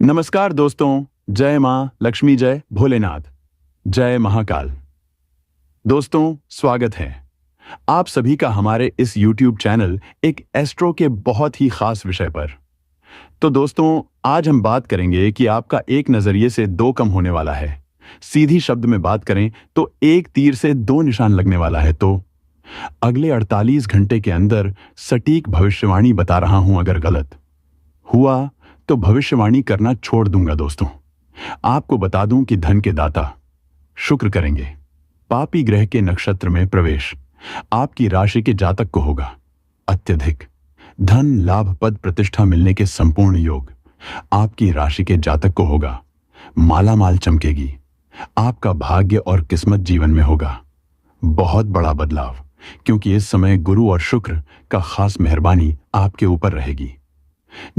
नमस्कार दोस्तों, जय मां लक्ष्मी, जय भोलेनाथ, जय महाकाल। दोस्तों, स्वागत है आप सभी का हमारे इस YouTube चैनल एक एस्ट्रो के बहुत ही खास विषय पर। तो दोस्तों, आज हम बात करेंगे कि आपका एक नजरिए से दो कम होने वाला है। सीधी शब्द में बात करें तो एक तीर से दो निशान लगने वाला है। तो अगले 48 घंटे के अंदर सटीक भविष्यवाणी बता रहा हूं, अगर गलत हुआ तो भविष्यवाणी करना छोड़ दूंगा। दोस्तों, आपको बता दूं कि धन के दाता शुक्र करेंगे पापी ग्रह के नक्षत्र में प्रवेश। आपकी राशि के जातक को होगा अत्यधिक धन, लाभ, पद, प्रतिष्ठा मिलने के संपूर्ण योग। आपकी राशि के जातक को होगा मालामाल चमकेगी। आपका भाग्य और किस्मत जीवन में होगा बहुत बड़ा बदलाव, क्योंकि इस समय गुरु और शुक्र का खास मेहरबानी आपके ऊपर रहेगी।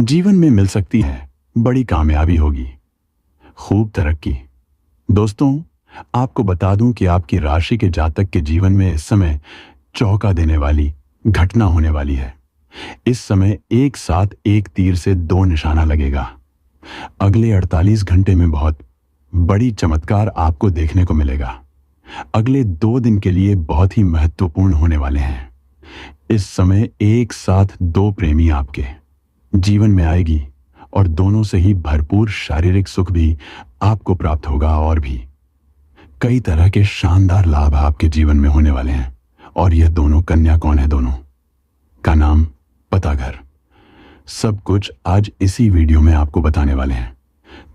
जीवन में मिल सकती है बड़ी कामयाबी, होगी खूब तरक्की। दोस्तों, आपको बता दूं कि आपकी राशि के जातक के जीवन में इस समय चौंका देने वाली घटना होने वाली है। इस समय एक साथ एक तीर से दो निशाना लगेगा। अगले 48 घंटे में बहुत बड़ी चमत्कार आपको देखने को मिलेगा। अगले 2 दिन के लिए बहुत ही महत्वपूर्ण होने वाले हैं। इस समय एक साथ दो प्रेमी आपके जीवन में आएगी और दोनों से ही भरपूर शारीरिक सुख भी आपको प्राप्त होगा, और भी कई तरह के शानदार लाभ आपके जीवन में होने वाले हैं। और यह दोनों कन्या कौन है, दोनों का नाम, पता, घर, सब कुछ आज इसी वीडियो में आपको बताने वाले हैं।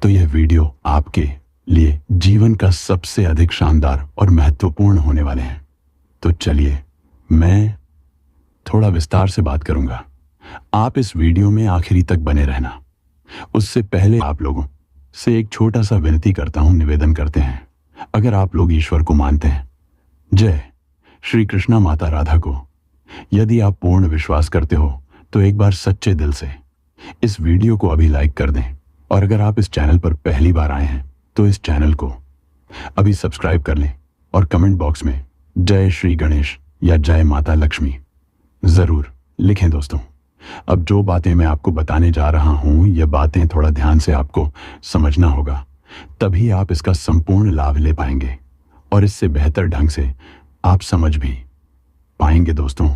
तो यह वीडियो आपके लिए जीवन का सबसे अधिक शानदार और महत्वपूर्ण होने वाले हैं। तो चलिए, मैं थोड़ा विस्तार से बात करूंगा। आप इस वीडियो में आखिरी तक बने रहना। उससे पहले आप लोगों से एक छोटा सा विनती करता हूं, निवेदन करते हैं। अगर आप लोग ईश्वर को मानते हैं, जय श्री कृष्णा माता राधा को यदि आप पूर्ण विश्वास करते हो, तो एक बार सच्चे दिल से इस वीडियो को अभी लाइक कर दें। और अगर आप इस चैनल पर पहली बार आए हैं तो इस चैनल को अभी सब्सक्राइब कर लें और कमेंट बॉक्स में जय श्री गणेश या जय माता लक्ष्मी जरूर लिखें। दोस्तों, अब जो बातें मैं आपको बताने जा रहा हूं, ये बातें थोड़ा ध्यान से आपको समझना होगा, तभी आप इसका संपूर्ण लाभ ले पाएंगे और इससे बेहतर ढंग से आप समझ भी पाएंगे। दोस्तों,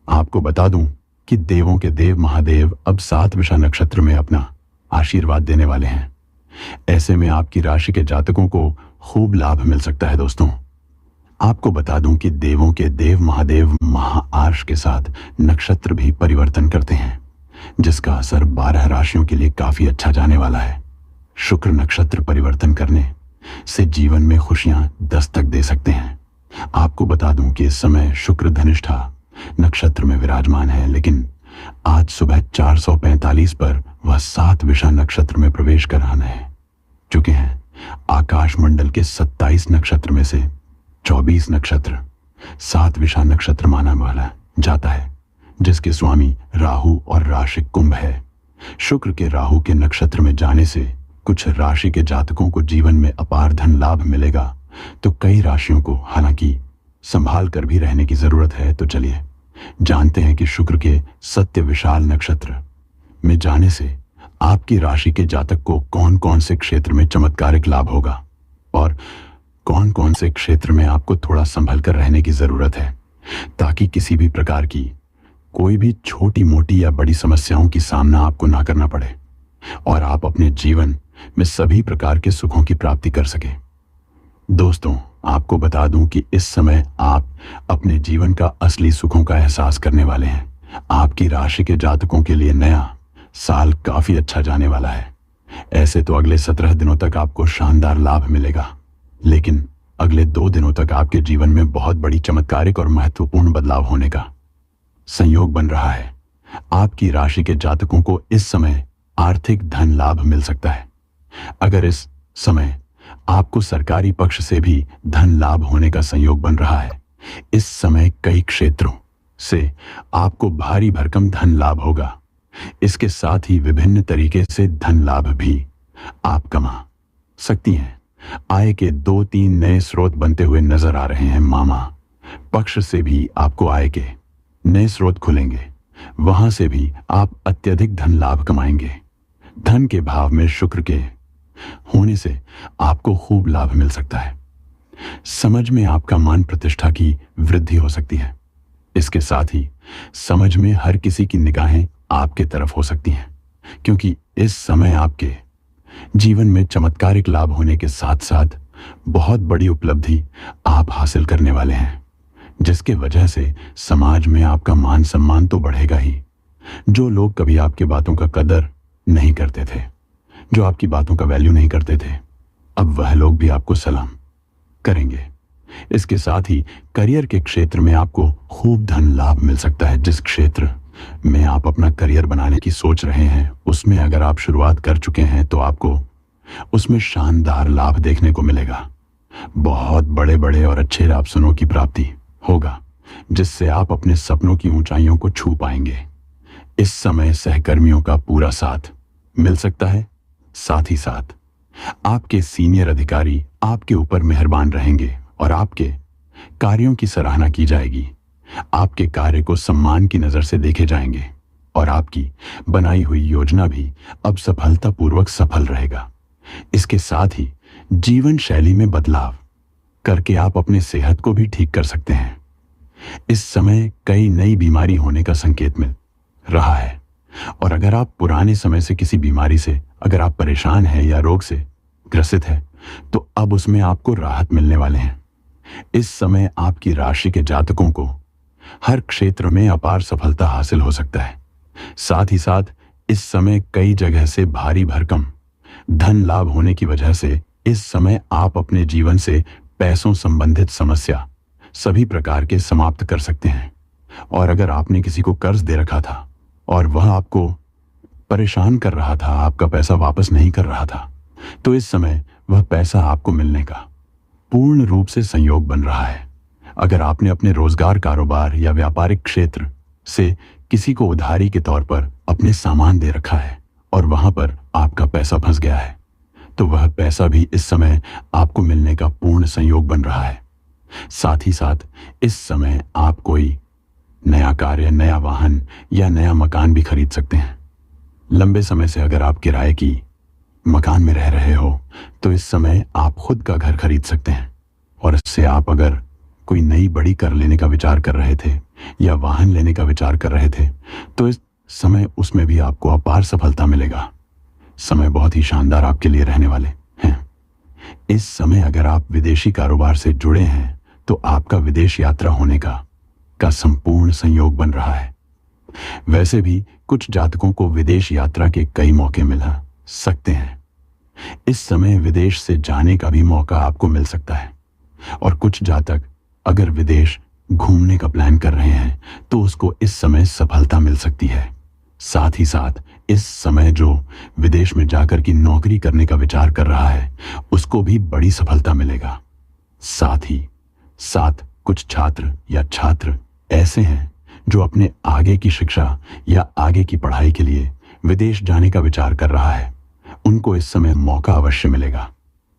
आपको बता दूं कि देवों के देव महादेव अब 7 विषा नक्षत्र में अपना आशीर्वाद देने वाले हैं। ऐसे में आपकी राशि के जातकों को खूब लाभ मिल सकता है। दोस्तों, आपको बता दूं कि देवों के देव महादेव महाआर्ष के साथ नक्षत्र भी परिवर्तन करते हैं, जिसका असर 12 राशियों के लिए काफी अच्छा जाने वाला है। शुक्र नक्षत्र परिवर्तन करने से जीवन में खुशियां दस्तक दे सकते हैं। आपको बता दूं कि इस समय शुक्र धनिष्ठा नक्षत्र में विराजमान है, लेकिन आज सुबह 4:45 पर वह 7 विषा नक्षत्र में प्रवेश कर आने चुके हैं। आकाश मंडल के 27 नक्षत्र में से 24 नक्षत्र 7 विषा नक्षत्र माना वाला जाता है, जिसके स्वामी राहु और राशि कुंभ है। शुक्र के राहु के नक्षत्र में जाने से कुछ राशि के जातकों को जीवन में अपार धन लाभ मिलेगा, तो कई राशियों को हालांकि संभाल कर भी रहने की जरूरत है। तो चलिए जानते हैं कि शुक्र के सत्य विशाल नक्षत्र में जाने से आपकी राशि के जातक को कौन कौन से क्षेत्र में चमत्कारिक लाभ होगा और कौन कौन से क्षेत्र में आपको थोड़ा संभल कर रहने की जरूरत है, ताकि किसी भी प्रकार की कोई भी छोटी मोटी या बड़ी समस्याओं की सामना आपको ना करना पड़े और आप अपने जीवन में सभी प्रकार के सुखों की प्राप्ति कर सके। दोस्तों, आपको बता दूं कि इस समय आप अपने जीवन का असली सुखों का एहसास करने वाले हैं। आपकी राशि के जातकों के लिए नया साल काफी अच्छा जाने वाला है। ऐसे तो अगले 17 दिनों तक आपको शानदार लाभ मिलेगा, लेकिन अगले 2 दिनों तक आपके जीवन में बहुत बड़ी चमत्कारिक और महत्वपूर्ण बदलाव होने का संयोग बन रहा है। आपकी राशि के जातकों को इस समय आर्थिक धन लाभ मिल सकता है। अगर इस समय आपको सरकारी पक्ष से भी धन लाभ होने का संयोग बन रहा है, इस समय कई क्षेत्रों से आपको भारी भरकम धन लाभ होगा। इसके साथ ही विभिन्न तरीके से धन लाभ भी आप कमा सकती हैं। आय के 2-3 नए स्रोत बनते हुए नजर आ रहे हैं। मामा पक्ष से भी आपको आय के नए स्रोत खुलेंगे, वहां से भी आप अत्यधिक धन लाभ कमाएंगे। धन के भाव में शुक्र के होने से आपको खूब लाभ मिल सकता है। समझ में आपका मान प्रतिष्ठा की वृद्धि हो सकती है। इसके साथ ही समझ में हर किसी की निगाहें आपके तरफ हो सकती हैं, क्योंकि इस समय आपके जीवन में चमत्कारिक लाभ होने के साथ साथ बहुत बड़ी उपलब्धि आप हासिल करने वाले हैं, जिसके वजह से समाज में आपका मान सम्मान तो बढ़ेगा ही। जो लोग कभी आपकी बातों का कदर नहीं करते थे, जो आपकी बातों का वैल्यू नहीं करते थे, अब वह लोग भी आपको सलाम करेंगे। इसके साथ ही करियर के क्षेत्र में आपको खूब धन लाभ मिल सकता है। जिस क्षेत्र में आप अपना करियर बनाने की सोच रहे हैं, उसमें अगर आप शुरुआत कर चुके हैं तो आपको उसमें शानदार लाभ देखने को मिलेगा। बहुत बड़े बड़े और अच्छे अवसरों की प्राप्ति होगा, जिससे आप अपने सपनों की ऊंचाइयों को छू पाएंगे। इस समय सहकर्मियों का पूरा साथ मिल सकता है। साथ ही साथ आपके सीनियर अधिकारी आपके ऊपर मेहरबान रहेंगे और आपके कार्यों की सराहना की जाएगी। आपके कार्य को सम्मान की नजर से देखे जाएंगे और आपकी बनाई हुई योजना भी अब सफलतापूर्वक सफल रहेगा। इसके साथ ही जीवन शैली में बदलाव करके आप अपने सेहत को भी ठीक कर सकते हैं। इस समय कई नई बीमारी होने का संकेत मिल रहा है, और अगर आप पुराने समय से किसी बीमारी से अगर आप परेशान हैं या रोग से ग्रसित है, तो अब उसमें आपको राहत मिलने वाले हैं। इस समय आपकी राशि के जातकों को हर क्षेत्र में अपार सफलता हासिल हो सकता है। साथ ही साथ इस समय कई जगह से भारी भरकम धन लाभ होने की वजह से इस समय आप अपने जीवन से पैसों संबंधित समस्या सभी प्रकार के समाप्त कर सकते हैं। और अगर आपने किसी को कर्ज दे रखा था और वह आपको परेशान कर रहा था, आपका पैसा वापस नहीं कर रहा था, तो इस समय वह पैसा आपको मिलने का पूर्ण रूप से संयोग बन रहा है। अगर आपने अपने रोजगार, कारोबार या व्यापारिक क्षेत्र से किसी को उधारी के तौर पर अपने सामान दे रखा है और वहां पर आपका पैसा फंस गया है, तो वह पैसा भी इस समय आपको मिलने का पूर्ण संयोग बन रहा है। साथ ही साथ इस समय आप कोई नया कार्य, नया वाहन या नया मकान भी खरीद सकते हैं। लंबे समय से अगर आप किराए की मकान में रह रहे हो, तो इस समय आप खुद का घर खरीद सकते हैं। और इससे आप अगर कोई नई बड़ी कर लेने का विचार कर रहे थे या वाहन लेने का विचार कर रहे थे, तो इस समय उसमें भी आपको अपार सफलता मिलेगा। समय बहुत ही शानदार आपके लिए रहने वाले हैं। इस समय अगर आप विदेशी कारोबार से जुड़े हैं, तो आपका विदेश यात्रा होने का संपूर्ण संयोग बन रहा है। वैसे भी कुछ जातकों को विदेश यात्रा के कई मौके मिल सकते हैं। इस समय विदेश से जाने का भी मौका आपको मिल सकता है। और कुछ जातक अगर विदेश घूमने का प्लान कर रहे हैं, तो उसको इस समय सफलता मिल सकती है। साथ ही साथ इस समय जो विदेश में जाकर की नौकरी करने का विचार कर रहा है, उसको भी बड़ी सफलता मिलेगा। साथ ही साथ कुछ छात्र या छात्र ऐसे हैं जो अपने आगे की शिक्षा या आगे की पढ़ाई के लिए विदेश जाने का विचार कर रहा है, उनको इस समय मौका अवश्य मिलेगा,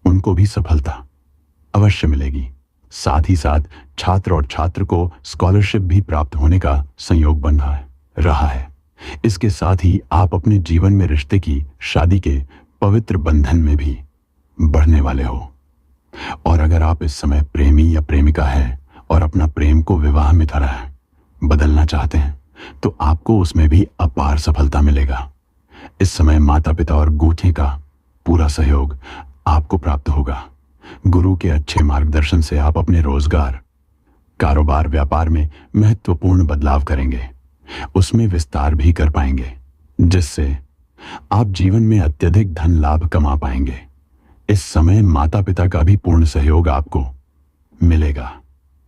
उनको भी सफलता अवश्य मिलेगी। साथ ही साथ छात्र और छात्र को स्कॉलरशिप भी प्राप्त होने का संयोग बन रहा है। इसके साथ ही आप अपने जीवन में रिश्ते की, शादी के पवित्र बंधन में भी बढ़ने वाले हो। और अगर आप इस समय प्रेमी या प्रेमिका है और अपना प्रेम को विवाह में तरह बदलना चाहते हैं, तो आपको उसमें भी अपार सफलता मिलेगा। इस समय माता पिता और गूंथे का पूरा सहयोग आपको प्राप्त होगा। गुरु के अच्छे मार्गदर्शन से आप अपने रोजगार, कारोबार, व्यापार में महत्वपूर्ण बदलाव करेंगे, उसमें विस्तार भी कर पाएंगे, जिससे आप जीवन में अत्यधिक धन लाभ कमा पाएंगे। इस समय माता पिता का भी पूर्ण सहयोग आपको मिलेगा।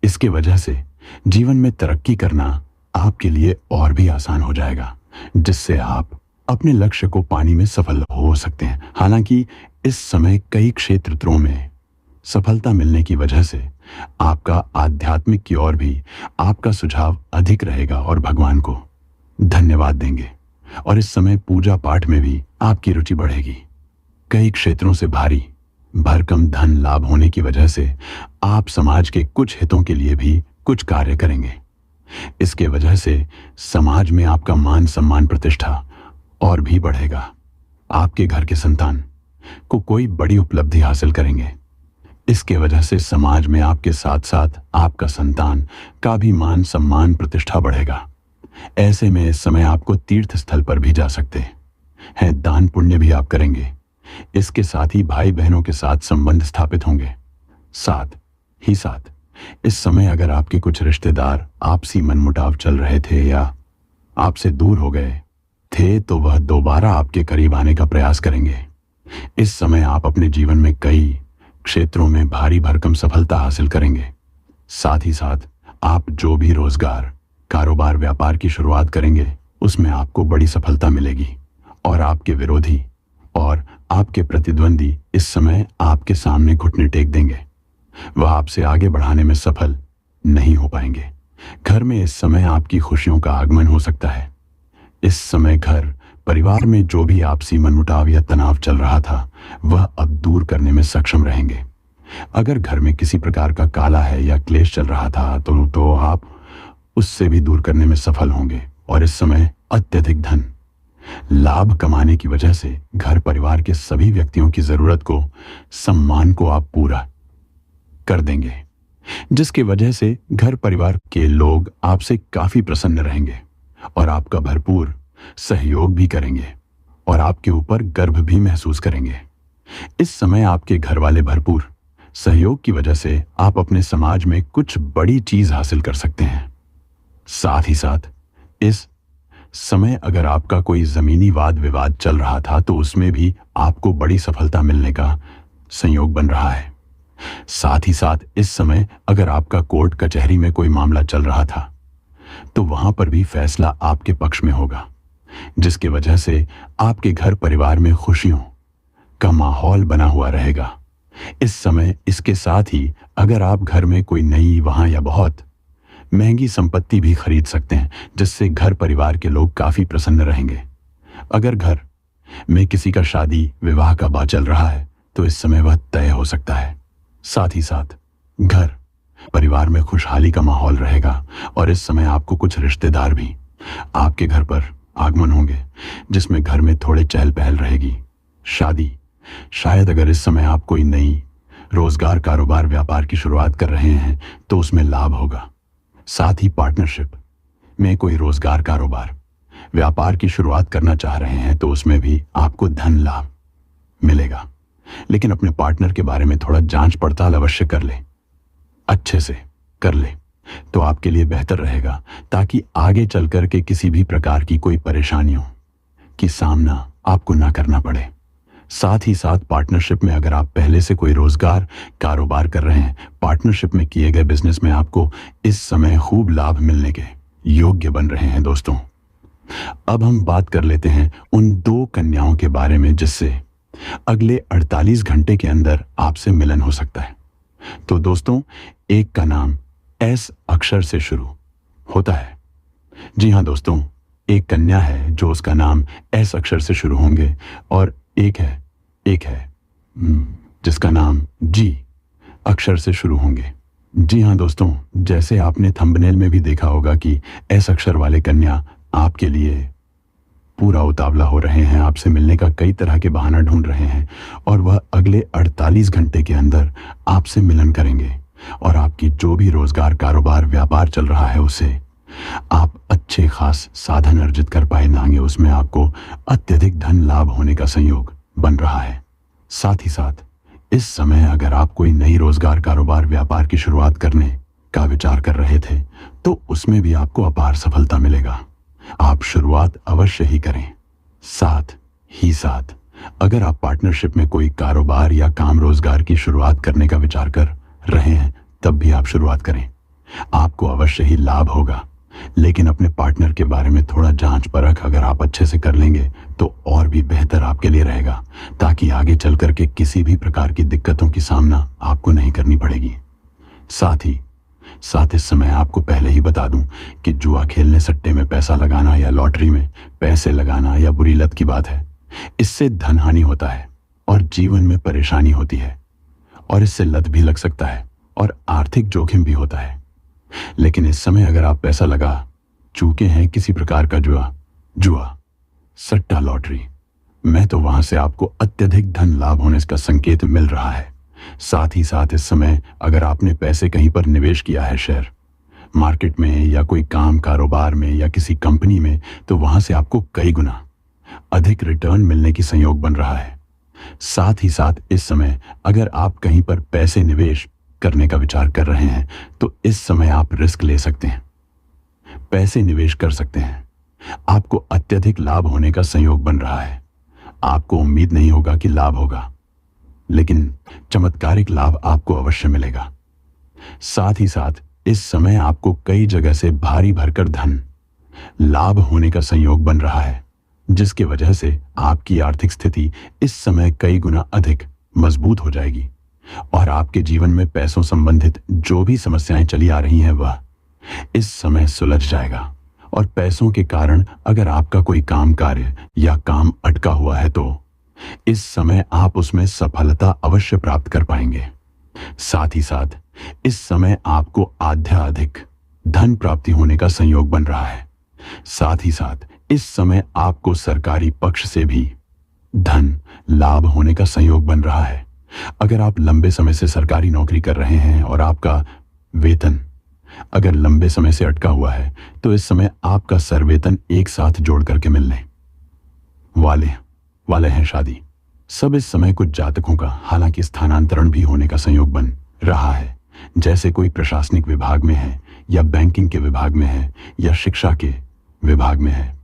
इसके वजह से जीवन में तरक्की करना आपके लिए और भी आसान हो जाएगा, जिससे आप अपने लक्ष्य को पाने में सफल हो सकते हैं। हालांकि इस समय कई क्षेत्रों में सफलता मिलने की वजह से आपका आध्यात्मिक की ओर भी आपका सुझाव अधिक रहेगा और भगवान को धन्यवाद देंगे। और इस समय पूजा पाठ में भी आपकी रुचि बढ़ेगी। कई क्षेत्रों से भारी भरकम धन लाभ होने की वजह से आप समाज के कुछ हितों के लिए भी कुछ कार्य करेंगे। इसके वजह से समाज में आपका मान सम्मान प्रतिष्ठा और भी बढ़ेगा। आपके घर के संतान को कोई बड़ी उपलब्धि हासिल करेंगे। इसके वजह से समाज में आपके साथ साथ आपका संतान का भी मान सम्मान प्रतिष्ठा बढ़ेगा। ऐसे में इस समय आपको तीर्थ स्थल पर भी जा सकते हैं, दान पुण्य भी आप करेंगे। इसके साथ ही भाई बहनों के साथ संबंध स्थापित होंगे। साथ ही साथ इस समय अगर आपके कुछ रिश्तेदार आपसी मनमुटाव चल रहे थे या आपसे दूर हो गए थे तो वह दोबारा आपके करीब आने का प्रयास करेंगे। इस समय आप अपने जीवन में कई क्षेत्रों में भारी भरकम सफलता हासिल करेंगे। साथ ही साथ आप जो भी रोजगार, कारोबार, व्यापार की शुरुआत करेंगे उसमें आपको बड़ी सफलता मिलेगी और आपके विरोधी और आपके प्रतिद्वंदी इस समय आपके सामने घुटने टेक देंगे। वह आपसे आगे बढ़ाने में सफल नहीं हो पाएंगे। घर में इस समय आपकी खुशियों का आगमन हो सकता है। इस समय घर परिवार में जो भी आपसी मनमुटाव या तनाव चल रहा था वह अब दूर करने में सक्षम रहेंगे। अगर घर में किसी प्रकार का काला है या क्लेश चल रहा था तो आप उससे भी दूर करने में सफल होंगे और इस समय अत्यधिक धन लाभ कमाने की वजह से घर परिवार के सभी व्यक्तियों की जरूरत को, सम्मान को आप पूरा कर देंगे, जिसकी वजह से घर परिवार के लोग आपसे काफी प्रसन्न रहेंगे और आपका भरपूर सहयोग भी करेंगे और आपके ऊपर गर्व भी महसूस करेंगे। इस समय आपके घर वाले भरपूर सहयोग की वजह से आप अपने समाज में कुछ बड़ी चीज हासिल कर सकते हैं। साथ ही साथ इस समय अगर आपका कोई जमीनी वाद विवाद चल रहा था तो उसमें भी आपको बड़ी सफलता मिलने का संयोग बन रहा है। साथ ही साथ इस समय अगर आपका कोर्ट कचहरी में कोई मामला चल रहा था तो वहां पर भी फैसला आपके पक्ष में होगा, जिसकी वजह से आपके घर परिवार में खुशियों का माहौल बना हुआ रहेगा। इस समय इसके साथ ही अगर आप घर में कोई नई, वहां या बहुत महंगी संपत्ति भी खरीद सकते हैं, जिससे घर परिवार के लोग काफी प्रसन्न रहेंगे। अगर घर में किसी का शादी विवाह का बात चल रहा है तो इस समय वह तय हो सकता है। साथ ही साथ घर परिवार में खुशहाली का माहौल रहेगा और इस समय आपको कुछ रिश्तेदार भी आपके घर पर आगमन होंगे, जिसमें घर में थोड़े चहल पहल रहेगी। शादी, शायद अगर इस समय आप कोई नई रोजगार, कारोबार, व्यापार की शुरुआत कर रहे हैं तो उसमें लाभ होगा। साथ ही पार्टनरशिप में कोई रोजगार, कारोबार, व्यापार की शुरुआत करना चाह रहे हैं तो उसमें भी आपको धन लाभ मिलेगा। लेकिन अपने पार्टनर के बारे में थोड़ा जांच पड़ताल अवश्य कर ले, अच्छे से कर ले तो आपके लिए बेहतर रहेगा, ताकि आगे चलकर के किसी भी प्रकार की कोई परेशानियों की सामना आपको ना करना पड़े। साथ ही साथ पार्टनरशिप में अगर आप पहले से कोई रोजगार, कारोबार कर रहे हैं, पार्टनरशिप में किए गए बिजनेस में आपको इस समय खूब लाभ मिलने के योग्य बन रहे हैं। दोस्तों, अब हम बात कर लेते हैं उन 2 कन्याओं के बारे में जिससे अगले 48 घंटे के अंदर आपसे मिलन हो सकता है। तो दोस्तों, एक का नाम एस अक्षर से शुरू होता है। जी हां दोस्तों, एक कन्या है जो उसका नाम एस अक्षर से शुरू होंगे और एक है जिसका नाम जी अक्षर से शुरू होंगे। जी हां दोस्तों, जैसे आपने थंबनेल में भी देखा होगा कि एस अक्षर वाले कन्या आपके लिए पूरा उतावला हो रहे हैं, आपसे मिलने का कई तरह के बहाना ढूंढ रहे हैं और वह अगले 48 घंटे के अंदर आपसे मिलन करेंगे और आपकी जो भी रोजगार, कारोबार, व्यापार चल रहा है उसे आप अच्छे खास साधन अर्जित कर पाएंगे। उसमें आपको अत्यधिक धन लाभ होने का संयोग बन रहा है। साथ ही साथ इस समय अगर आप कोई नई रोजगार, कारोबार, व्यापार की शुरुआत करने का विचार कर रहे थे तो उसमें भी आपको अपार सफलता मिलेगा। आप शुरुआत अवश्य ही करें। साथ ही साथ अगर आप पार्टनरशिप में कोई कारोबार या काम, रोजगार की शुरुआत करने का विचार कर रहे हैं तब भी आप शुरुआत करें, आपको अवश्य ही लाभ होगा। लेकिन अपने पार्टनर के बारे में थोड़ा जांच परख अगर आप अच्छे से कर लेंगे तो और भी बेहतर आपके लिए रहेगा, ताकि आगे चल करके किसी भी प्रकार की दिक्कतों की सामना आपको नहीं करनी पड़ेगी। साथ इस समय आपको पहले ही बता दूं कि जुआ खेलने, सट्टे में पैसा लगाना या लॉटरी में पैसे लगाना या बुरी लत की बात है। इससे धन हानि होता है और जीवन में परेशानी होती है और इससे लत भी लग सकता है और आर्थिक जोखिम भी होता है। लेकिन इस समय अगर आप पैसा लगा चुके हैं किसी प्रकार का जुआ, सट्टा, लॉटरी मैं तो वहां से आपको अत्यधिक धन लाभ होने का संकेत मिल रहा है। साथ ही साथ इस समय अगर आपने पैसे कहीं पर निवेश किया है, शेयर मार्केट में या कोई काम कारोबार में या किसी कंपनी में, तो वहां से आपको कई गुना अधिक रिटर्न मिलने की संयोग बन रहा है। साथ ही साथ इस समय अगर आप कहीं पर पैसे निवेश करने का विचार कर रहे हैं, तो इस समय आप रिस्क ले सकते हैं, पैसे निवेश कर सकते हैं। आपको अत्यधिक लाभ होने का संयोग बन रहा है। आपको उम्मीद नहीं होगा कि लाभ होगा, लेकिन चमत्कारिक लाभ आपको अवश्य मिलेगा। साथ ही साथ इस समय आपको कई जगह से भारी भरकर धन लाभ होने का संयोग बन रहा है, जिसकी वजह से आपकी आर्थिक स्थिति इस समय कई गुना अधिक मजबूत हो जाएगी और आपके जीवन में पैसों संबंधित जो भी समस्याएं चली आ रही हैं वह इस समय सुलझ जाएगा। और पैसों के कारण अगर आपका कोई काम कार्य या काम अटका हुआ है, तो इस समय आप उसमें सफलता अवश्य प्राप्त कर पाएंगे। साथ ही साथ इस समय आपको आध्यात्मिक धन प्राप्ति होने का संयोग बन रहा है। साथ ही साथ इस समय आपको सरकारी पक्ष से भी धन लाभ होने का संयोग बन रहा है। अगर आप लंबे समय से सरकारी नौकरी कर रहे हैं और आपका वेतन अगर लंबे समय से अटका हुआ है, तो इस समय आपका सरवेतन एक साथ जोड़ करके मिलने वाले हैं। शादी सब इस समय कुछ जातकों का हालांकि स्थानांतरण भी होने का संयोग बन रहा है। जैसे कोई प्रशासनिक विभाग में है या बैंकिंग के विभाग में है या शिक्षा के विभाग में है,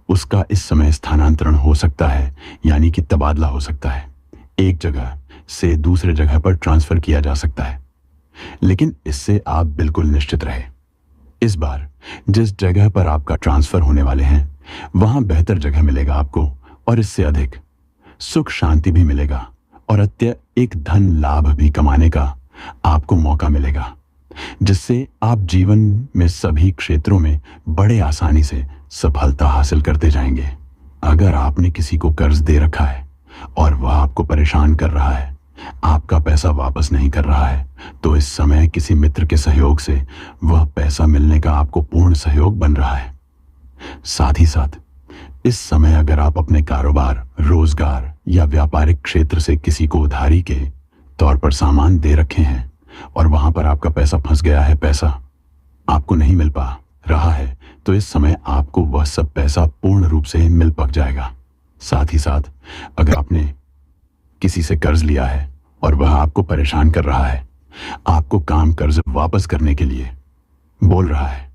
उसका इस समय स्थानांतरण हो सकता है, यानी कि तबादला हो सकता है। एक जगह से दूसरे जगह पर ट्रांसफर किया जा सकता है। लेकिन इससे आप बिल्कुल निश्चित रहे, इस बार जिस जगह पर आपका ट्रांसफर होने वाले हैं वहां बेहतर जगह मिलेगा आपको, और इससे अधिक सुख शांति भी मिलेगा और एक धन लाभ भी कमाने का आपको मौका मिलेगा, जिससे आप जीवन में सभी क्षेत्रों में बड़े आसानी से सफलता हासिल करते जाएंगे। अगर आपने किसी को कर्ज दे रखा है और वह आपको परेशान कर रहा है, आपका पैसा वापस नहीं कर रहा है, तो इस समय किसी मित्र के सहयोग से वह पैसा मिलने का आपको पूर्ण सहयोग बन रहा है। साथ ही साथ इस समय अगर आप अपने कारोबार, रोजगार या व्यापारिक क्षेत्र से किसी को उधारी के तौर पर सामान दे रखे हैं और वहां पर आपका पैसा फंस गया है, पैसा आपको नहीं मिल पा रहा है, तो इस समय आपको वह सब पैसा पूर्ण रूप से मिल पक जाएगा। साथ ही साथ अगर आपने किसी से कर्ज लिया है और वह आपको परेशान कर रहा है, आपको काम कर्ज वापस करने के लिए बोल रहा है,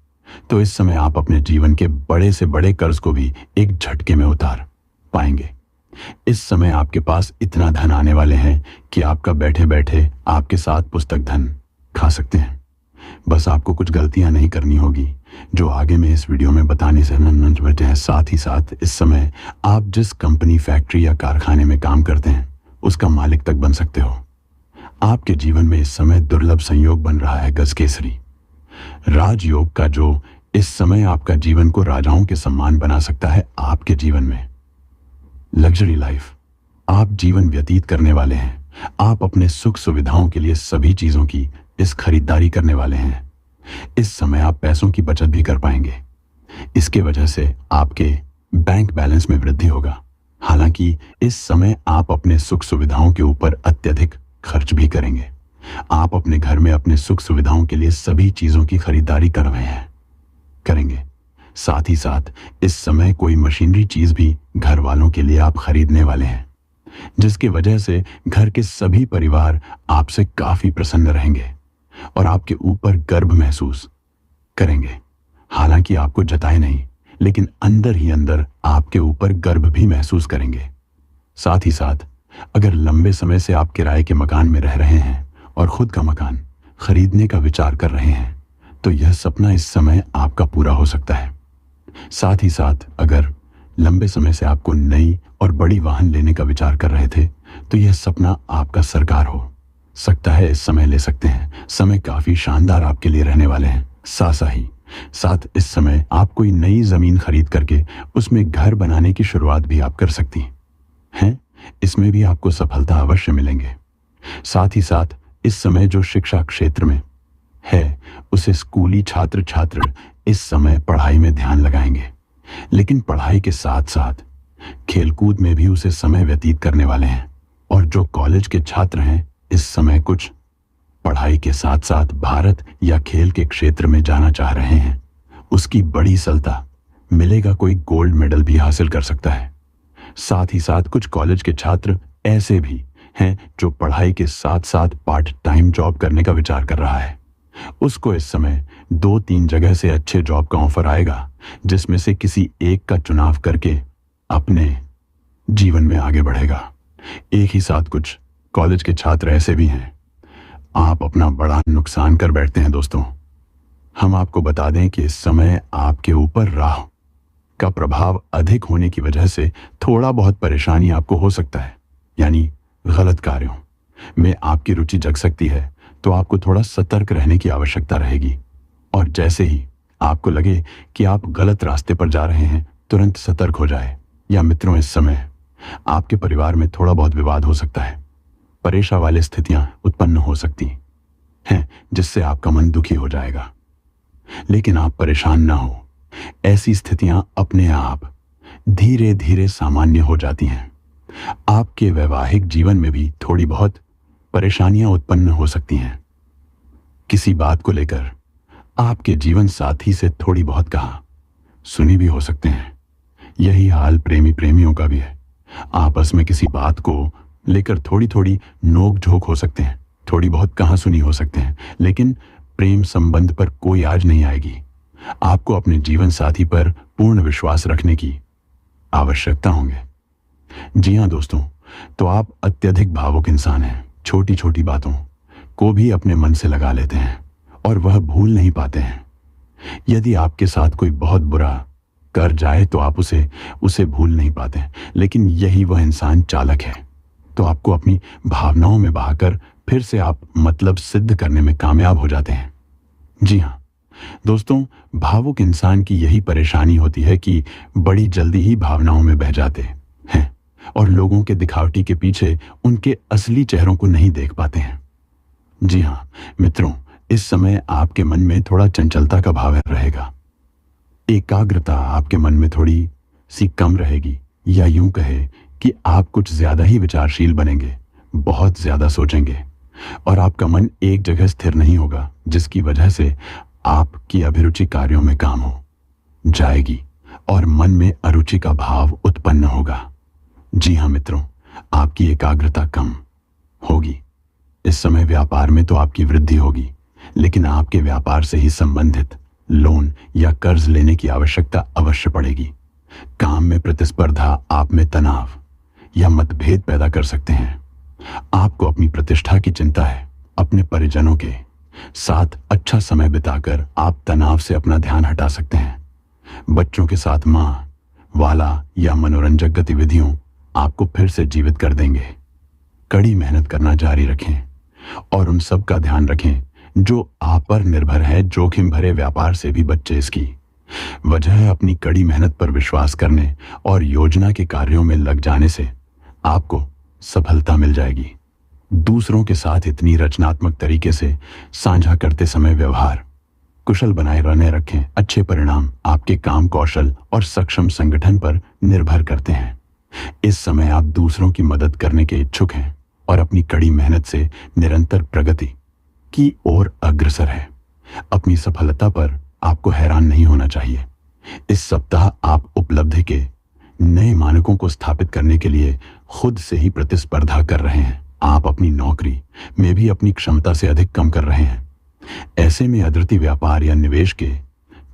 तो इस समय आप अपने जीवन के बड़े से बड़े कर्ज को भी एक झटके में उतार पाएंगे। इस समय आपके पास इतना धन आने वाले हैं कि आपका बैठे बैठे आपके साथ पुस्तक धन खा सकते हैं। बस आपको कुछ गलतियां नहीं करनी होगी, जो आगे मैं इस वीडियो में बताने से न बचे हैं। साथ ही साथ इस समय आप जिस कंपनी, फैक्ट्री या कारखाने में काम करते हैं उसका मालिक तक बन सकते हो। आपके जीवन में इस समय दुर्लभ संयोग बन रहा है गजकेसरी राजयोग का, जो इस समय आपका जीवन को राजाओं के समान बना सकता है। आपके जीवन में लग्जरी लाइफ आप जीवन व्यतीत करने वाले हैं। आप अपने सुख सुविधाओं के लिए सभी चीजों की इस खरीदारी करने वाले हैं। इस समय आप पैसों की बचत भी कर पाएंगे। इसके वजह से आपके बैंक बैलेंस में वृद्धि होगा। हालांकि इस समय आप अपने सुख सुविधाओं के ऊपर अत्यधिक खर्च भी करेंगे। आप अपने घर में अपने सुख सुविधाओं के लिए सभी चीजों की खरीदारी कर रहे हैं, करेंगे। साथ ही साथ इस समय कोई मशीनरी चीज भी घर वालों के लिए आप खरीदने वाले हैं, जिसकी वजह से घर के सभी परिवार आपसे काफी प्रसन्न रहेंगे और आपके ऊपर गर्व महसूस करेंगे। हालांकि आपको जताए नहीं, लेकिन अंदर ही अंदर आपके ऊपर गर्व भी महसूस करेंगे। साथ ही साथ अगर लंबे समय से आप किराए के मकान में रह रहे हैं और खुद का मकान खरीदने का विचार कर रहे हैं, तो यह सपना इस समय आपका पूरा हो सकता है। साथ ही साथ अगर लंबे समय से आपको नई और बड़ी वाहन लेने का विचार कर रहे थे, तो यह सपना आपका साकार हो सकता है। इस समय ले सकते हैं। समय काफी शानदार आपके लिए रहने वाले हैं। साथ इस समय आप कोई नई जमीन खरीद करके उसमें घर बनाने की शुरुआत भी आप कर सकती हैं। इसमें भी आपको सफलता अवश्य मिलेंगे। साथ ही साथ इस समय जो शिक्षा क्षेत्र में है, उसे स्कूली छात्र इस समय पढ़ाई में ध्यान लगाएंगे। लेकिन पढ़ाई के साथ साथ खेलकूद में भी उसे समय व्यतीत करने वाले हैं। और जो कॉलेज के छात्र हैं, इस समय कुछ पढ़ाई के साथ साथ भारत या खेल के क्षेत्र में जाना चाह रहे हैं, उसकी बड़ी सफलता मिलेगा, कोई गोल्ड मेडल भी हासिल कर सकता है। साथ ही साथ कुछ कॉलेज के छात्र ऐसे भी हैं जो पढ़ाई के साथ साथ पार्ट टाइम जॉब करने का विचार कर रहा है। उसको इस समय 2-3 जगह से अच्छे जॉब का ऑफर आएगा, जिसमें से किसी एक का चुनाव करके अपने जीवन में आगे बढ़ेगा। एक ही साथ कुछ कॉलेज के छात्र ऐसे भी हैं, आप अपना बड़ा नुकसान कर बैठते हैं। दोस्तों, हम आपको बता दें कि इस समय आपके ऊपर राहु का प्रभाव अधिक होने की वजह से थोड़ा बहुत परेशानी आपको हो सकता है, यानी गलत कार्यों में आपकी रुचि जग सकती है। तो आपको थोड़ा सतर्क रहने की आवश्यकता रहेगी। और जैसे ही आपको लगे कि आप गलत रास्ते पर जा रहे हैं, तुरंत सतर्क हो जाए। या मित्रों, इस समय आपके परिवार में थोड़ा बहुत विवाद हो सकता है, परेशान वाली स्थितियां उत्पन्न हो सकती हैं, जिससे आपका मन दुखी हो जाएगा। लेकिन आप परेशान ना हो, ऐसी स्थितियां अपने आप धीरे धीरे सामान्य हो जाती हैं। आपके वैवाहिक जीवन में भी थोड़ी बहुत परेशानियां उत्पन्न हो सकती हैं। किसी बात को लेकर आपके जीवन साथी से थोड़ी बहुत कहा सुनी भी हो सकते हैं। यही हाल प्रेमियों का भी है। आपस में किसी बात को लेकर थोड़ी थोड़ी नोक झोंक हो सकते हैं, थोड़ी बहुत कहा सुनी हो सकते हैं, लेकिन प्रेम संबंध पर कोई आज नहीं आएगी। आपको अपने जीवन साथी पर पूर्ण विश्वास रखने की आवश्यकता होंगे। जी हाँ दोस्तों, तो आप अत्यधिक भावुक इंसान हैं। छोटी छोटी बातों को भी अपने मन से लगा लेते हैं और वह भूल नहीं पाते हैं। यदि आपके साथ कोई बहुत बुरा कर जाए तो आप उसे भूल नहीं पाते हैं, लेकिन यही वह इंसान चालक है। तो आपको अपनी भावनाओं में बहाकर फिर से आप मतलब सिद्ध करने में कामयाब हो जाते हैं। जी हाँ दोस्तों, भावुक इंसान की यही परेशानी होती है कि बड़ी जल्दी ही भावनाओं में बह जाते हैं और लोगों के दिखावटी के पीछे उनके असली चेहरों को नहीं देख पाते हैं। जी हाँ मित्रों, इस समय आपके मन में थोड़ा चंचलता का भाव रहेगा। एकाग्रता आपके मन में थोड़ी सी कम रहेगी, या यूं कहे कि आप कुछ ज्यादा ही विचारशील बनेंगे, बहुत ज्यादा सोचेंगे और आपका मन एक जगह स्थिर नहीं होगा, जिसकी वजह से आपकी अभिरुचि कार्यों में काम हो जाएगी और मन में अरुचि का भाव उत्पन्न होगा। जी हाँ मित्रों, आपकी एकाग्रता कम होगी। इस समय व्यापार में तो आपकी वृद्धि होगी, लेकिन आपके व्यापार से ही संबंधित लोन या कर्ज लेने की आवश्यकता अवश्य पड़ेगी। काम में प्रतिस्पर्धा आप में तनाव या मतभेद पैदा कर सकते हैं। आपको अपनी प्रतिष्ठा की चिंता है। अपने परिजनों के साथ अच्छा समय बिताकर आप तनाव से अपना ध्यान हटा सकते हैं। बच्चों के साथ मां वाला या मनोरंजक गतिविधियों आपको फिर से जीवित कर देंगे। कड़ी मेहनत करना जारी रखें और उन सब का ध्यान रखें जो आप पर निर्भर है। जोखिम भरे व्यापार से भी बच्चे इसकी वजह है अपनी कड़ी मेहनत पर विश्वास करने और योजना के कार्यों में लग जाने से आपको सफलता मिल जाएगी। दूसरों के साथ इतनी रचनात्मक तरीके से साझा करते समय व्यवहार कुशल बनाए रहने रखें। अच्छे परिणाम आपके काम कौशल और सक्षम संगठन पर निर्भर करते हैं। इस समय आप दूसरों की मदद करने के इच्छुक हैं और अपनी कड़ी मेहनत से निरंतर प्रगति की ओर अग्रसर है। अपनी सफलता पर आपको हैरान नहीं होना चाहिए। इस सप्ताह आप उपलब्धि के नए मानकों को स्थापित करने के लिए खुद से ही प्रतिस्पर्धा कर रहे हैं। आप अपनी नौकरी में भी अपनी क्षमता से अधिक कम कर रहे हैं। ऐसे में अद्वितीय व्यापार या निवेश के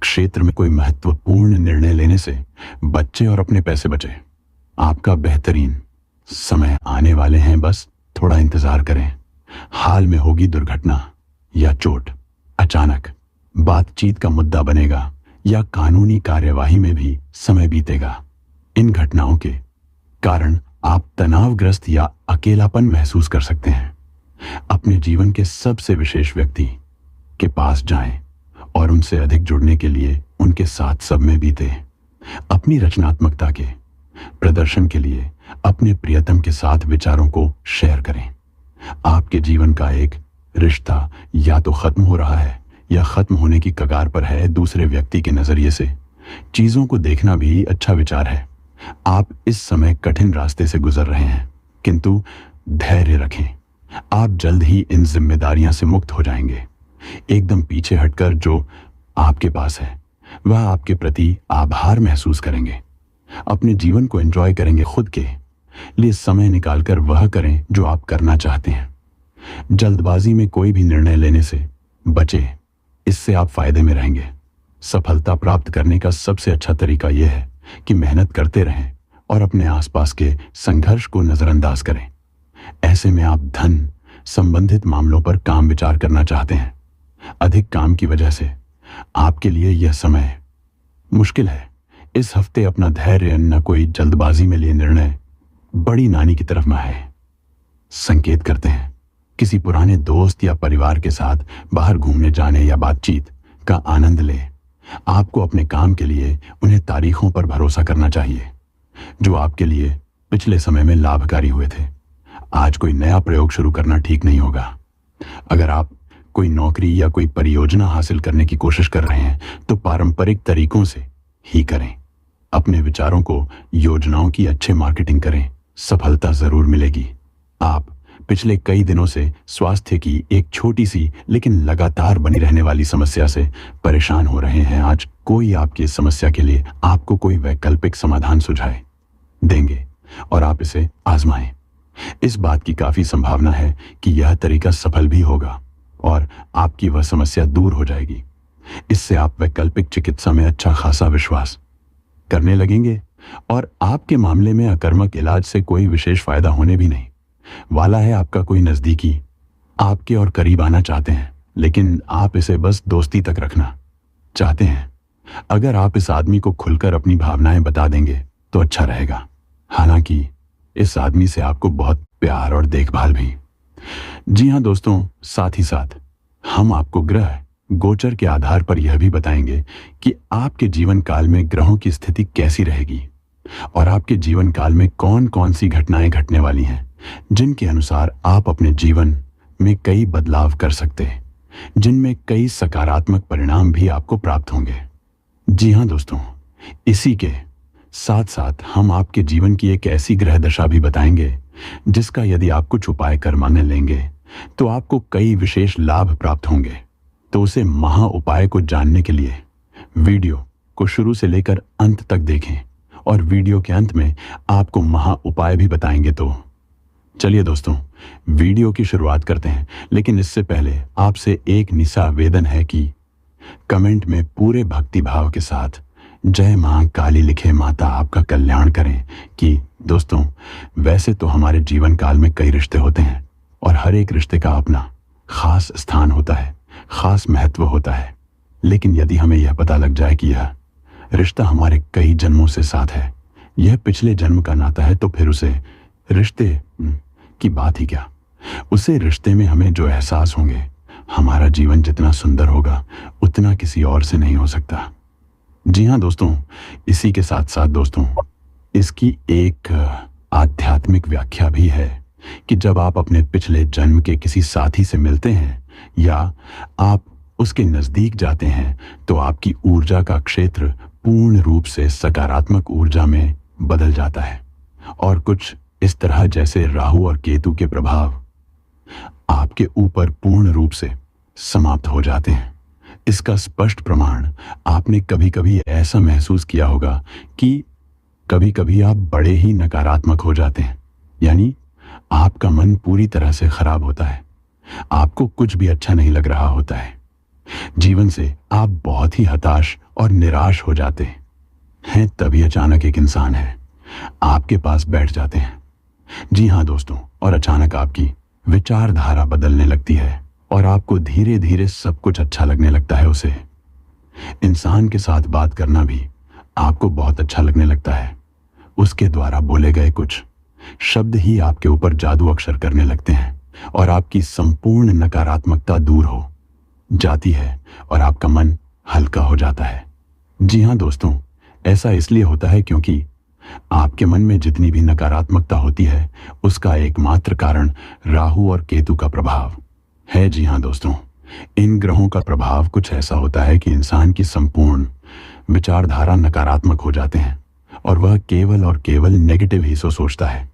क्षेत्र में कोई महत्वपूर्ण निर्णय लेने से बच्चे और अपने पैसे बचे। आपका बेहतरीन समय आने वाले हैं, बस थोड़ा इंतजार करें। हाल में होगी दुर्घटना या चोट, अचानक बातचीत का मुद्दा बनेगा या कानूनी कार्यवाही में भी समय बीतेगा। इन घटनाओं के कारण आप तनावग्रस्त या अकेलापन महसूस कर सकते हैं। अपने जीवन के सबसे विशेष व्यक्ति के पास जाएं और उनसे अधिक जुड़ने के लिए उनके साथ सब में बीते। अपनी रचनात्मकता के प्रदर्शन के लिए अपने प्रियतम के साथ विचारों को शेयर करें। आपके जीवन का एक रिश्ता या तो खत्म हो रहा है या खत्म होने की कगार पर है। दूसरे व्यक्ति के नजरिए से चीजों को देखना भी अच्छा विचार है। आप इस समय कठिन रास्ते से गुजर रहे हैं, किंतु धैर्य रखें। आप जल्द ही इन जिम्मेदारियां से मुक्त हो जाएंगे। एकदम पीछे हटकर जो आपके पास है वह आपके प्रति आभार महसूस करेंगे। अपने जीवन को एंजॉय करेंगे। खुद के लिए समय निकालकर वह करें जो आप करना चाहते हैं। जल्दबाजी में कोई भी निर्णय लेने से बचे, इससे आप फायदे में रहेंगे। सफलता प्राप्त करने का सबसे अच्छा तरीका यह है कि मेहनत करते रहें और अपने आसपास के संघर्ष को नजरअंदाज करें। ऐसे में आप धन संबंधित मामलों पर काम विचार करना चाहते हैं। अधिक काम की वजह से आपके लिए यह समय मुश्किल है। इस हफ्ते अपना धैर्य, न कोई जल्दबाजी में लिए निर्णय बड़ी नानी की तरफ है संकेत करते हैं। किसी पुराने दोस्त या परिवार के साथ बाहर घूमने जाने या बातचीत का आनंद लें। आपको अपने काम के लिए उन्हें तारीखों पर भरोसा करना चाहिए जो आपके लिए पिछले समय में लाभकारी हुए थे। आज कोई नया प्रयोग शुरू करना ठीक नहीं होगा। अगर आप कोई नौकरी या कोई परियोजना हासिल करने की कोशिश कर रहे हैं तो पारंपरिक तरीकों से ही करें। अपने विचारों को योजनाओं की अच्छे मार्केटिंग करें, सफलता जरूर मिलेगी। आप पिछले कई दिनों से स्वास्थ्य की एक छोटी सी लेकिन लगातार बनी रहने वाली समस्या से परेशान हो रहे हैं। आज कोई आपकी इस समस्या के लिए आपको कोई वैकल्पिक समाधान सुझाए देंगे और आप इसे आजमाएं। इस बात की काफी संभावना है कि यह तरीका सफल भी होगा और आपकी वह समस्या दूर हो जाएगी। इससे आप वैकल्पिक चिकित्सा में अच्छा खासा विश्वास करने लगेंगे और आपके मामले में अकर्मक इलाज से कोई विशेष फायदा होने भी नहीं वाला है। आपका कोई नजदीकी आपके और करीब आना चाहते हैं, लेकिन आप इसे बस दोस्ती तक रखना चाहते हैं। अगर आप इस आदमी को खुलकर अपनी भावनाएं बता देंगे तो अच्छा रहेगा। हालांकि इस आदमी से आपको बहुत प्यार और देखभाल भी। जी हां दोस्तों, साथ ही साथ हम आपको ग्रह गोचर के आधार पर यह भी बताएंगे कि आपके जीवन काल में ग्रहों की स्थिति कैसी रहेगी और आपके जीवन काल में कौन कौन सी घटनाएं घटने वाली हैं जिनके अनुसार आप अपने जीवन में कई बदलाव कर सकते हैं, जिनमें कई सकारात्मक परिणाम भी आपको प्राप्त होंगे। जी हां दोस्तों, इसी के साथ साथ हम आपके जीवन की एक ऐसी ग्रह दशा भी बताएंगे जिसका यदि आप कुछ उपाय करवाने लेंगे तो आपको कई विशेष लाभ प्राप्त होंगे। तो उसे महा उपाय को जानने के लिए वीडियो को शुरू से लेकर अंत तक देखें और वीडियो के अंत में आपको महा उपाय भी बताएंगे। तो चलिए दोस्तों, वीडियो की शुरुआत करते हैं, लेकिन इससे पहले आपसे एक निवेदन है कि कमेंट में पूरे भक्ति भाव के साथ जय मां काली लिखे माता आपका कल्याण करें। कि दोस्तों, वैसे तो हमारे जीवन काल में कई रिश्ते होते हैं और हर एक रिश्ते का अपना खास स्थान होता है, खास महत्व होता है। लेकिन यदि हमें यह पता लग जाए कि यह रिश्ता हमारे कई जन्मों से साथ है, यह पिछले जन्म का नाता है, तो फिर उसे रिश्ते की बात ही क्या। उसे रिश्ते में हमें जो एहसास होंगे, हमारा जीवन जितना सुंदर होगा उतना किसी और से नहीं हो सकता। जी हां दोस्तों, इसी के साथ साथ दोस्तों, इसकी एक आध्यात्मिक व्याख्या भी है कि जब आप अपने पिछले जन्म के किसी साथी से मिलते हैं या आप उसके नजदीक जाते हैं तो आपकी ऊर्जा का क्षेत्र पूर्ण रूप से सकारात्मक ऊर्जा में बदल जाता है और कुछ इस तरह जैसे राहु और केतु के प्रभाव आपके ऊपर पूर्ण रूप से समाप्त हो जाते हैं। इसका स्पष्ट प्रमाण आपने कभी कभी ऐसा महसूस किया होगा कि कभी कभी आप बड़े ही नकारात्मक हो जाते हैं, यानी आपका मन पूरी तरह से खराब होता है, आपको कुछ भी अच्छा नहीं लग रहा होता है, जीवन से आप बहुत ही हताश और निराश हो जाते हैं। तभी अचानक एक इंसान है आपके पास बैठ जाते हैं। जी हां दोस्तों, और अचानक आपकी विचारधारा बदलने लगती है और आपको धीरे धीरे सब कुछ अच्छा लगने लगता है। उसे इंसान के साथ बात करना भी आपको बहुत अच्छा लगने लगता है। उसके द्वारा बोले गए कुछ शब्द ही आपके ऊपर जादू अक्षर करने लगते हैं और आपकी संपूर्ण नकारात्मकता दूर हो जाती है और आपका मन हल्का हो जाता है। जी हां दोस्तों, ऐसा इसलिए होता है क्योंकि आपके मन में जितनी भी नकारात्मकता होती है उसका एकमात्र कारण राहु और केतु का प्रभाव है। जी हां दोस्तों, इन ग्रहों का प्रभाव कुछ ऐसा होता है कि इंसान की संपूर्ण विचारधारा नकारात्मक हो जाते हैं और वह केवल और केवल नेगेटिव ही सोचता है।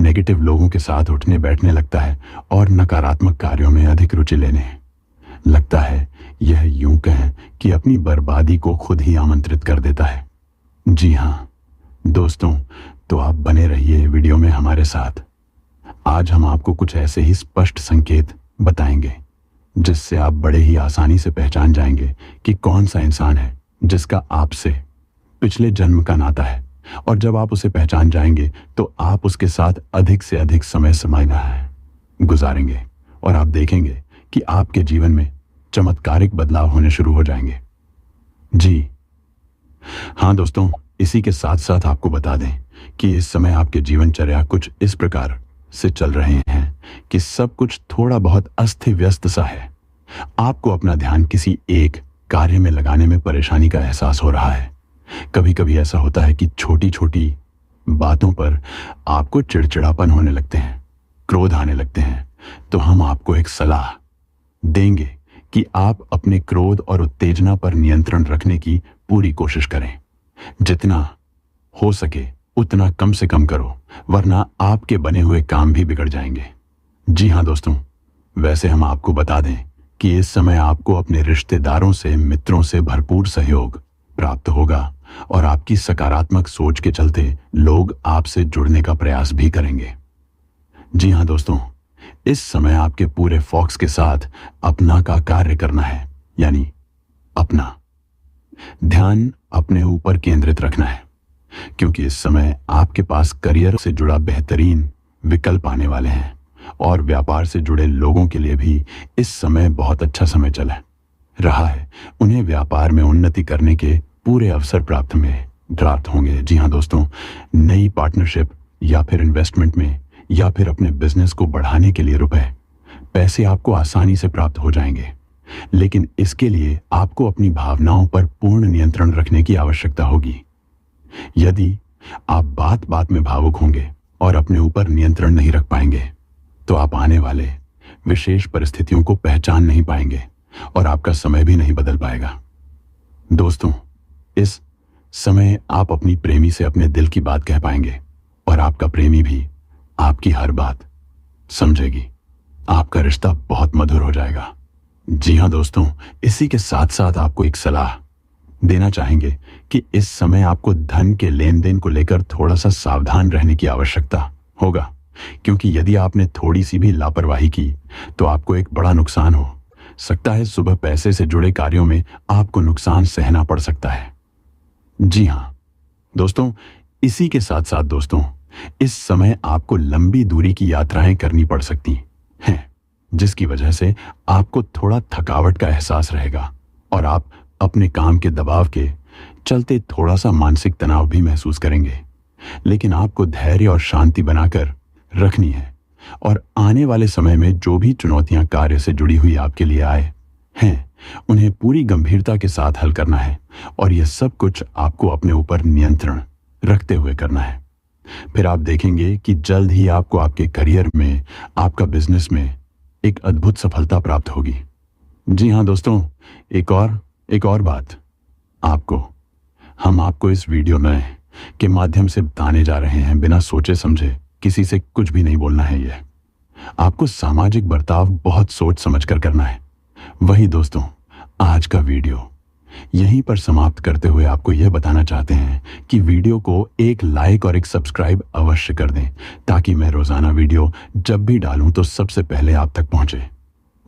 नेगेटिव लोगों के साथ उठने बैठने लगता है और नकारात्मक कार्यों में अधिक रुचि लेने लगता है। यह यूं कहें कि अपनी बर्बादी को खुद ही आमंत्रित कर देता है। जी हाँ दोस्तों, तो आप बने रहिए वीडियो में हमारे साथ। आज हम आपको कुछ ऐसे ही स्पष्ट संकेत बताएंगे जिससे आप बड़े ही आसानी से पहचान जाएंगे कि कौन सा इंसान है जिसका आपसे पिछले जन्म का नाता है। और जब आप उसे पहचान जाएंगे तो आप उसके साथ अधिक से अधिक समय गुजारेंगे और आप देखेंगे कि आपके जीवन में चमत्कारिक बदलाव होने शुरू हो जाएंगे। जी हाँ दोस्तों, इसी के साथ साथ आपको बता दें कि इस समय आपके जीवनचर्या कुछ इस प्रकार से चल रहे हैं कि सब कुछ थोड़ा बहुत अस्त व्यस्त सा है। आपको अपना ध्यान किसी एक कार्य में लगाने में परेशानी का एहसास हो रहा है। कभी कभी ऐसा होता है कि छोटी छोटी बातों पर आपको चिड़चिड़ापन होने लगते हैं, क्रोध आने लगते हैं। तो हम आपको एक सलाह देंगे कि आप अपने क्रोध और उत्तेजना पर नियंत्रण रखने की पूरी कोशिश करें। जितना हो सके उतना कम से कम करो, वरना आपके बने हुए काम भी बिगड़ जाएंगे। जी हाँ दोस्तों, वैसे हम आपको बता दें कि इस समय आपको अपने रिश्तेदारों से, मित्रों से भरपूर सहयोग प्राप्त होगा और आपकी सकारात्मक सोच के चलते लोग आपसे जुड़ने का प्रयास भी करेंगे। जी हाँ दोस्तों, इस समय आपके पूरे फोकस के साथ अपना का कार्य करना है, यानी अपना ध्यान अपने ऊपर केंद्रित रखना है, क्योंकि इस समय आपके पास करियर से जुड़ा बेहतरीन विकल्प आने वाले हैं और व्यापार से जुड़े लोगों के लिए भी इस समय बहुत अच्छा समय चल रहा है। उन्हें व्यापार में उन्नति करने के पूरे अवसर प्राप्त होंगे। जी हाँ दोस्तों, नई पार्टनरशिप या फिर इन्वेस्टमेंट में या फिर अपने बिजनेस को बढ़ाने के लिए पैसे आपको आसानी से प्राप्त हो जाएंगे। लेकिन इसके लिए आपको अपनी भावनाओं पर पूर्ण नियंत्रण रखने की आवश्यकता होगी। यदि आप बात बात में भावुक होंगे और अपने ऊपर नियंत्रण नहीं रख पाएंगे तो आप आने वाले विशेष परिस्थितियों को पहचान नहीं पाएंगे और आपका समय भी नहीं बदल पाएगा। दोस्तों, इस समय आप अपनी प्रेमी से अपने दिल की बात कह पाएंगे और आपका प्रेमी भी आपकी हर बात समझेगी। आपका रिश्ता बहुत मधुर हो जाएगा। जी हाँ दोस्तों, इसी के साथ साथ आपको एक सलाह देना चाहेंगे कि इस समय आपको धन के लेन देन को लेकर थोड़ा सा सावधान रहने की आवश्यकता होगा, क्योंकि यदि आपने थोड़ी सी भी लापरवाही की तो आपको एक बड़ा नुकसान हो सकता है। सुबह पैसे से जुड़े कार्यों में आपको नुकसान सहना पड़ सकता है। जी हाँ दोस्तों, इसी के साथ साथ दोस्तों, इस समय आपको लंबी दूरी की यात्राएं करनी पड़ सकती हैं, जिसकी वजह से आपको थोड़ा थकावट का एहसास रहेगा और आप अपने काम के दबाव के चलते थोड़ा सा मानसिक तनाव भी महसूस करेंगे। लेकिन आपको धैर्य और शांति बनाकर रखनी है और आने वाले समय में जो भी चुनौतियां कार्य से जुड़ी हुई आपके लिए आए हैं उन्हें पूरी गंभीरता के साथ हल करना है और यह सब कुछ आपको अपने ऊपर नियंत्रण रखते हुए करना है। फिर आप देखेंगे कि जल्द ही आपको आपके करियर में, आपका बिजनेस में एक अद्भुत सफलता प्राप्त होगी। जी हाँ दोस्तों, एक और बात हम आपको इस वीडियो में के माध्यम से बताने जा रहे हैं। बिना सोचे समझे किसी से कुछ भी नहीं बोलना है। यह आपको सामाजिक बर्ताव बहुत सोच समझकर करना है। वही दोस्तों, आज का वीडियो यहीं पर समाप्त करते हुए आपको यह बताना चाहते हैं कि वीडियो को एक लाइक और एक सब्सक्राइब अवश्य कर दें, ताकि मैं रोजाना वीडियो जब भी डालूं तो सबसे पहले आप तक पहुंचे।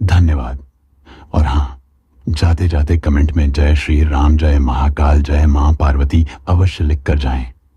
धन्यवाद। और हाँ, जाते जाते कमेंट में जय श्री राम, जय महाकाल, जय मां पार्वती अवश्य लिख कर जाएं।